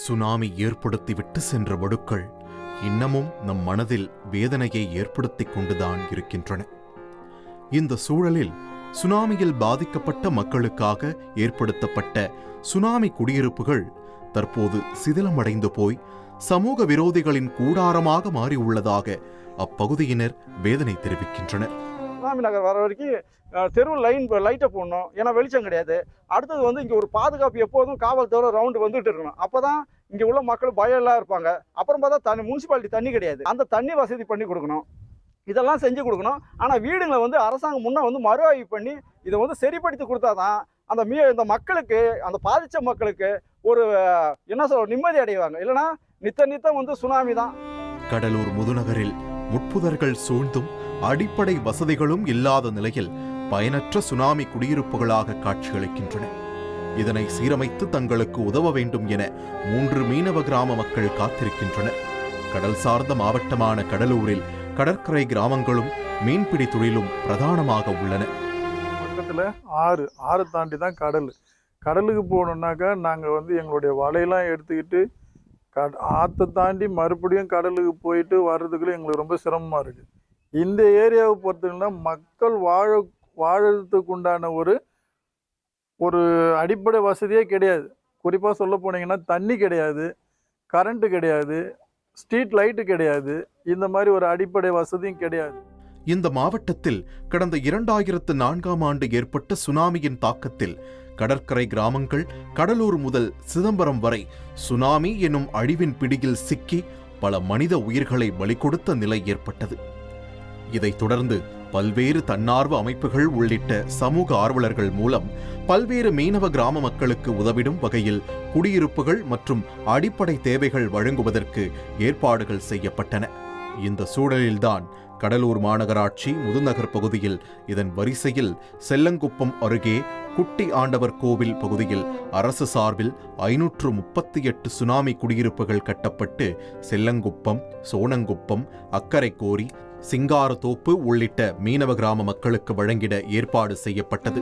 Tsunami ஏற்படுத்திவிட்டு சென்ற வடுக்கள் இன்னமும் நம் மனதில் வேதனையை ஏற்படுத்திக் கொண்டுதான் இருக்கின்றன. இந்த சூழலில் சுனாமியில் பாதிக்கப்பட்ட மக்களுக்காக ஏற்படுத்தப்பட்ட சுனாமி குடியிருப்புகள் தற்போது சிதிலமடைந்து போய் சமூக விரோதிகளின் கூடாரமாக மாறியுள்ளதாக அப்பகுதியினர் வேதனை தெரிவிக்கின்றனர். சுனாமி நகர் வர வரைக்கும் தெருவில் லைட்டை போடணும், ஏன்னா வெளிச்சம் கிடையாது. அடுத்தது வந்து இங்கே ஒரு பாதுகாப்பு எப்போதும் காவல்துறை ரவுண்டு வந்துட்டு இருக்கணும். அப்போ தான் இங்கே உள்ள மக்கள் பயம் எல்லாம் இருப்பாங்க. அப்புறம் பார்த்தா முனிசிபாலிட்டி தண்ணி கிடையாது, அந்த தண்ணி வசதி பண்ணி கொடுக்கணும், இதெல்லாம் செஞ்சு கொடுக்கணும். ஆனால் வீடுங்களை வந்து அரசாங்கம் முன்னே வந்து மறு ஆய்வு பண்ணி இதை வந்து சரிப்படுத்தி கொடுத்தா தான் இந்த மக்களுக்கு, அந்த பாதித்த மக்களுக்கு ஒரு நிம்மதி அடைவாங்க. இல்லைன்னா நித்தம் வந்து சுனாமி தான். கடலூர் முதுநகரில் முட்புதர்கள் சூழ்ந்தும் அடிப்படை வசதிகளும் இல்லாத நிலையில் பயனற்ற சுனாமி குடியிருப்புகளாக காட்சியளிக்கின்றன. இதனை சீரமைத்து தங்களுக்கு உதவ வேண்டும் என 3 மீனவ கிராம மக்கள் காத்திருக்கின்றனர். கடல் சார்ந்த மாவட்டமான கடலூரில் கடற்கரை கிராமங்களும் மீன்பிடி தொழிலும் பிரதானமாக உள்ளன. பக்கத்தில் ஆறு தாண்டி தான் கடலுக்கு போகணுன்னாக்கா நாங்கள் வந்து எங்களுடைய வலையெல்லாம் எடுத்துக்கிட்டு ஆற்றை தாண்டி மறுபடியும் கடலுக்கு போயிட்டு வர்றதுக்குள்ள எங்களுக்கு ரொம்ப சிரமமாக இருக்குது. இந்த ஏரியாவை பொறுத்தவரைன்னா மக்கள் வாழறதுக்கு உண்டான ஒரு அடிப்படை வசதியே கிடையாது. குறிப்பாக சொல்ல போனீங்கன்னா தண்ணி கிடையாது, கரண்ட்டு கிடையாது, ஸ்ட்ரீட் லைட்டு கிடையாது, இந்த மாதிரி ஒரு அடிப்படை வசதியும் கிடையாது. இந்த மாவட்டத்தில் கடந்த 2004ஆம் ஆண்டு ஏற்பட்ட சுனாமியின் தாக்கத்தில் கடற்கரை கிராமங்கள் கடலூர் முதல் சிதம்பரம் வரை சுனாமி எனும் அழிவின் பிடியில் சிக்கி பல மனித உயிர்களை பலி கொடுத்த நிலை ஏற்பட்டது. இதைத் தொடர்ந்து பல்வேறு தன்னார்வ அமைப்புகள் உள்ளிட்ட சமூக ஆர்வலர்கள் மூலம் பல்வேறு மீனவ கிராம மக்களுக்கு உதவிடும் வகையில் குடியிருப்புகள் மற்றும் அடிப்படை தேவைகள் வழங்குவதற்கு ஏற்பாடுகள் செய்யப்பட்டன. இந்த சூழலில்தான் கடலூர் மாநகராட்சி முதுநகர் பகுதியில் இதன் வரிசையில் செல்லங்குப்பம் அருகே குட்டி ஆண்டவர் கோவில் பகுதியில் அரசு சார்பில் 538 சுனாமி குடியிருப்புகள் கட்டப்பட்டு செல்லங்குப்பம், சோனங்குப்பம், அக்கரைக்கோரி, சிங்காரத்தோப்பு உள்ளிட்ட மீனவ கிராம மக்களுக்கு வழங்கிட ஏற்பாடு செய்யப்பட்டது.